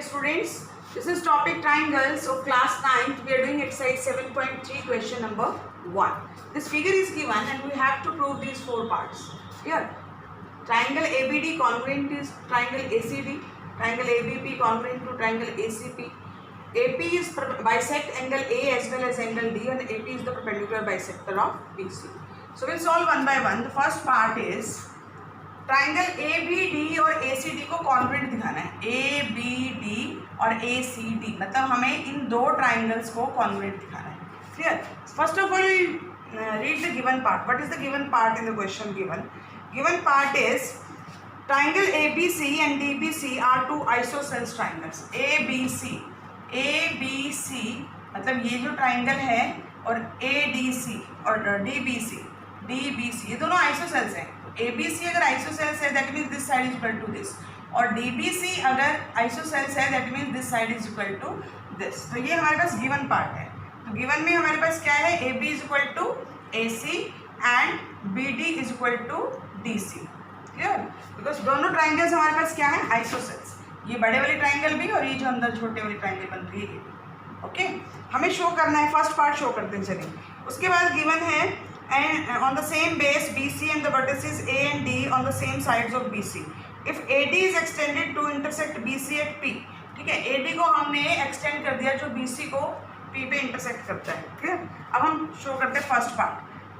students, this is topic triangles of class 9th. We are doing exercise 7.3 question number 1. This figure is given and we have to prove these four parts. Here, triangle ABD congruent is triangle ACD, triangle ABP congruent to triangle ACP. AP is bisect angle A as well as angle D, and AP is the perpendicular bisector of BC. So we'll solve one by one. The first part is triangle A B D और A C D को congruent दिखाना है. ए B D और A C D मतलब हमें इन दो triangles को congruent दिखाना है. Clear? First of all read the given part. What is the given part in the question given? Given part is triangle A B C and D B C are two isosceles triangles. A B C मतलब ये जो triangle है और A D C और D B सी ये दोनों isosceles हैं. ABC अगर आइसोसेल्स है that means this side is equal to this, और DBC अगर आइसोसेल्स है that means this side is equal to this. तो ये हमारे पास गिवन पार्ट है. तो गिवन में हमारे पास क्या है? AB is equal to AC and BD is equal to DC. Clear? Because दोनों ट्राइंगल्स हमारे पास क्या है? आइसोसेल्स. ये बड़े वाली ट्राइंगल भी और ये जो अंदर छोटे वाली ट्राइंगल बन रही है ये भी. ओके, हमें शो करना है. फर्स्ट पार्ट शो करते हैं. चलिए, उसके बाद गिवन है and on the same base BC and the vertices A and D on the same sides of BC. If AD is extended to intersect BC at P. ठीक है, AD को हमने एक्सटेंड कर दिया जो BC को P पे intersect करता है. क्लियर? अब हम शो करते हैं first part.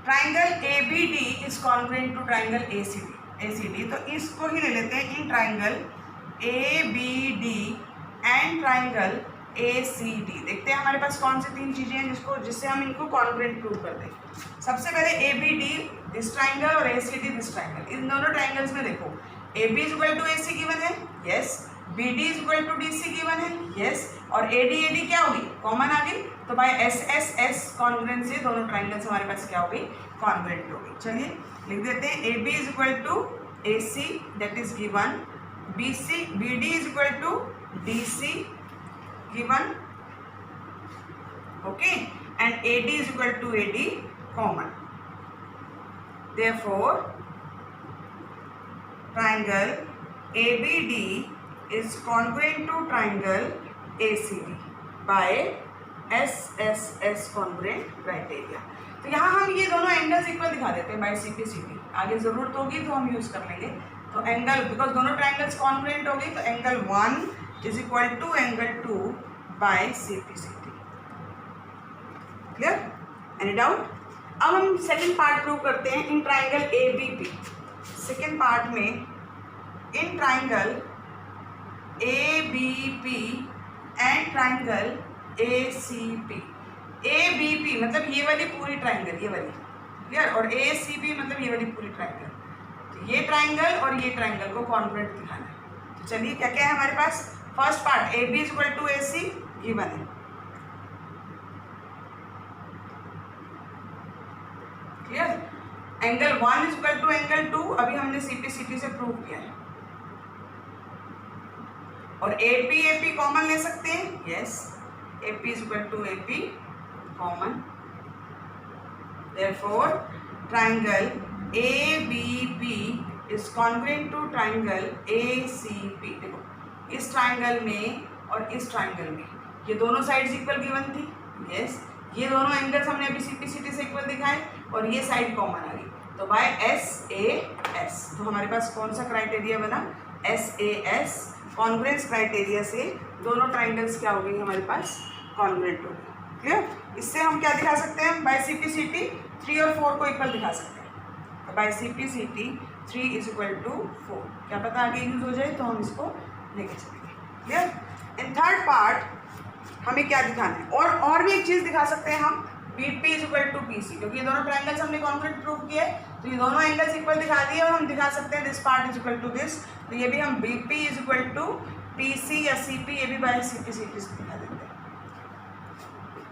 Triangle ABD is congruent to triangle ACD. तो इसको ही ले लेते हैं in triangle ABD and triangle ACD. देखते हैं हमारे पास कौन सी तीन चीजें हैं जिससे हम इनको कॉन्ग्रुएंट प्रूव कर दें. सबसे पहले ABD दिस ट्राइंगल और ACD दिस ट्राइंगल. इन दोनों ट्राइंगल्स में देखो AB is equal to AC given है, yes. BD is equal to DC given है, यस. और AD क्या होगी? कॉमन आ गई. तो बाय SSS कॉन्ग्रुएंस से दोनों ट्राइंगल्स हमारे पास क्या होगी? कॉन्ग्रुएंट होगी. चलिए लिख देते हैं. AB is equal to AC that is given. BD is equal to DC given, okay, and AD is equal to AD common. Therefore triangle ABD is congruent to triangle ACD by SSS congruent criteria. तो यहाँ हम ये दोनों angles equal दिखा देते हैं bye CPCT. आगे जरूरत होगी तो हम यूज कर लेंगे. तो एंगल बिकॉज दोनों ट्राइंगल्स कॉन्ग्रुएंट हो गई तो angle 1 is equal to angle 2 by CPCT. Clear? Any doubt? अब हम सेकेंड पार्ट प्रूव करते हैं in triangle ABP. Second part में in triangle ABP and triangle ACP. ABP मतलब ये वाली पूरी ट्राइंगल, ये वाली. क्लियर? और ACP मतलब ये वाली पूरी ट्राइंगल. तो ये ट्राइंगल और ये ट्राइंगल को कॉन्ग्रुएंट दिखाना है. तो चलिए क्या क्या है हमारे पास. First part AB is equal to AC given है. Clear? Angle 1 is equal to angle 2 अभी हमने CPCT से प्रूव किया है. और AP कॉमन ले सकते हैं, yes. AP is equal to AP common. Therefore triangle ABP is congruent to triangle ACP. देखो इस ट्राइंगल में और इस ट्राइंगल में ये दोनों साइड्स इक्वल गिवन थी, यस. ये दोनों एंगल्स हमने अभी CPCT से इक्वल दिखाए और ये साइड कॉमन आ गई. तो बाय SAS तो हमारे पास कौन सा क्राइटेरिया बना? SAS कॉन्ग्रुएंस क्राइटेरिया से दोनों ट्राइंगल्स क्या हो गई हमारे पास? कॉन्ग्रुएंट हो गई. क्लियर? इससे हम क्या दिखा सकते हैं? बाय CPCT 3 और 4 को इक्वल दिखा सकते हैं. तो by CPCT 3 is equal to 4. क्या पता आगे यूज हो जाए तो हम इसको लेके चलेंगे. क्लियर? इन थर्ड पार्ट हमें क्या दिखाना है? और भी एक चीज दिखा सकते हैं हम. BP is equal to PC क्योंकि ये दोनों ट्राइंगल्स हमने कॉन्ग्रुएंट प्रूव किए तो ये दोनों एंगल्स इक्वल दिखा दिए और हम दिखा सकते हैं this part is equal to this. तो ये भी हम BP is equal to PC या CP ये भी बाय CPCT से दिखा देते हैं.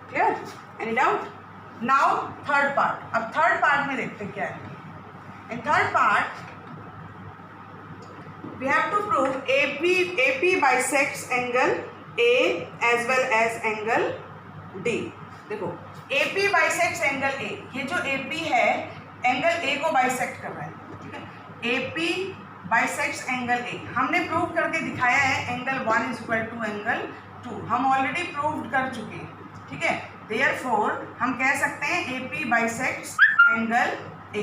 Clear? Any doubt? Now third part. अब थर्ड पार्ट में देखते हैं क्या है. In third part we have to prove AP bisects angle A as well as angle D. देखो AP bisects angle A. ये जो AP है एंगल A को बाइसेक्ट कर रहा है. ठीक है? AP bisects angle A. हमने प्रूव करके दिखाया है angle 1 is equal to angle 2, हम ऑलरेडी प्रूव कर चुके हैं, ठीक है। देयरफॉर हम कह सकते हैं AP बाइसेक्ट्स एंगल ए,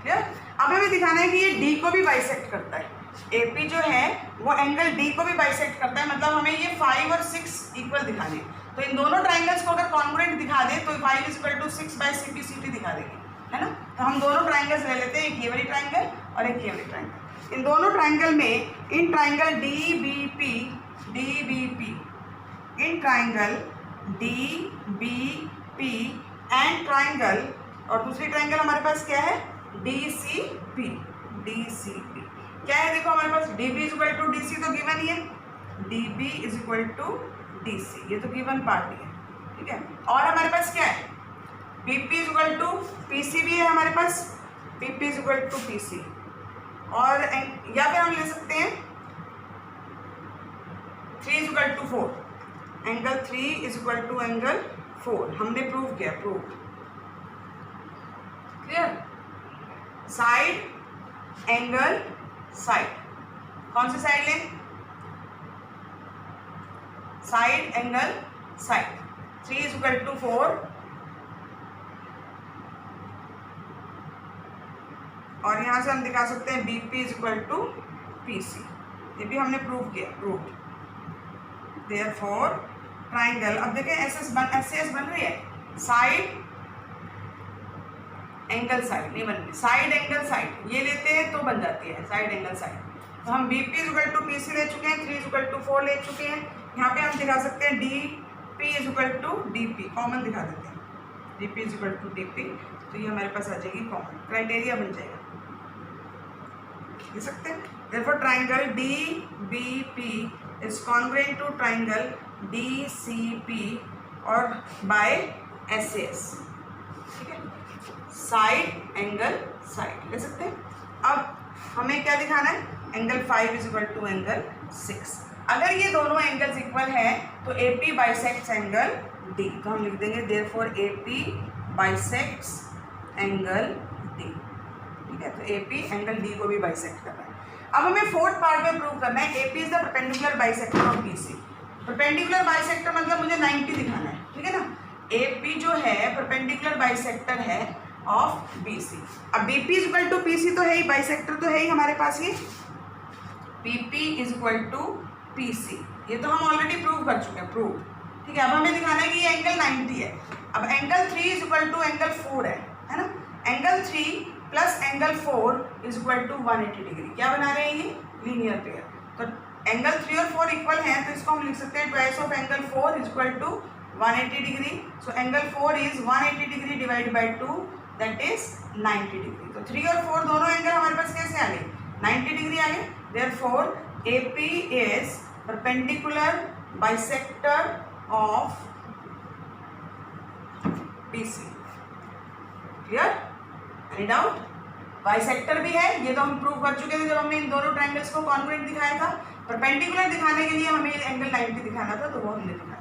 क्लियर। अब हमें दिखाना है कि ये D को भी बाइसेक्ट करता है। AP जो है वो एंगल D को भी बाइसेक्ट करता है, मतलब हमें ये 5 और 6 इक्वल दिखाने हैं। तो इन दोनों ट्राइंगल्स को अगर कॉन्ग्रुएंट दिखा दे तो 5 is equal to 6 by CPCT दिखा देंगे, है ना। तो हम दोनों ट्राइंगल्स ले लेते हैं, एक ये वाली ट्राइंगल और एक ये वाली ट्राइंगल। इन दोनों ट्राइंगल में, in triangle DBP, in triangle DBP and triangle, और दूसरी ट्राइंगल हमारे पास क्या है, DCP। क्या है देखो हमारे पास, DB is equal to DC तो गिवन ही है, DB is equal to DC, ये तो गिवन पार्ट ही है, ठीक है। और हमारे पास क्या है, BP is equal to PC भी है हमारे पास, BP is equal to PC। और या फिर हम ले सकते हैं 3 is equal to 4, angle 3 is equal to angle 4, हमने प्रूव किया, prove, clear. Side angle side, कौन सी साइड लें, side angle side, 3 is equal to 4 और यहां से हम दिखा सकते हैं BP is equal to PC, ये भी हमने प्रूव किया, प्रूव्ड। देयरफॉर ट्राइंगल, अब देखें SS बन रही है, साइड एंगल साइड नहीं बन रही, साइड एंगल साइड ये लेते हैं तो बन जाती है साइड एंगल साइड। तो हम BP is equal to PC ले चुके हैं, 3 इज इक्वल टू 4 ले चुके हैं, यहाँ पे हम दिखा सकते हैं DP is equal to DP, common दिखा देते हैं, DP is equal to DP, तो ये हमारे पास आ जाएगी कॉमन, क्राइटेरिया बन जाएगा, लिख सकते हैं। therefore triangle DBP is congruent to triangle DCP और बाय SAS, ठीक है, साइड एंगल साइड ले सकते हैं। अब हमें क्या दिखाना है, angle 5 is equal to angle 6। अगर ये दोनों एंगल्स इक्वल है तो AP बाइसेक्ट्स एंगल D, तो हम लिख देंगे therefore AP bisects angle D, ठीक है। तो AP एंगल D को भी बाइसेक्ट कर रहा है। अब हमें फोर्थ पार्ट में प्रूव करना है AP is the perpendicular bisector of BC। Perpendicular bisector मतलब मुझे 90 दिखाना है, ठीक है ना। AP जो है परपेंडिकुलर बाइसेक्टर है ऑफ BC। अब BP is equal to PC तो है ही, बाइसेक्टर तो है ही हमारे पास, ये PP is equal to PC, ये तो हम ऑलरेडी प्रूव कर चुके हैं, प्रूव, ठीक है। अब हमें दिखाना है कि ये एंगल 90 है। अब angle 3 is equal to angle 4 है ना। Angle 3 plus angle 4 is equal to 180 degree, क्या बना रहे हैं ये, लीनियर पेयर। तो एंगल 3 और 4 इक्वल हैं तो इसको हम लिख सकते हैं twice of angle 4 is equal to 180 degree. So angle 4 is 180 degree divide by 2, that is 90 degree. तो 3 और 4 दोनों एंगल हमारे पास कैसे आ गए, 90 डिग्री आ गए। Therefore AP is perpendicular bisector of BC, clear, any doubt. Bisector भी है, ये तो हम प्रूव कर चुके थे जब हमने इन दोनों ट्राइंगल्स को कॉन्ग्रुएंट दिखाया था। परपेंडिकुलर दिखाने के लिए हमें एंगल 90 दिखाना था, तो वो हमने दिखाया।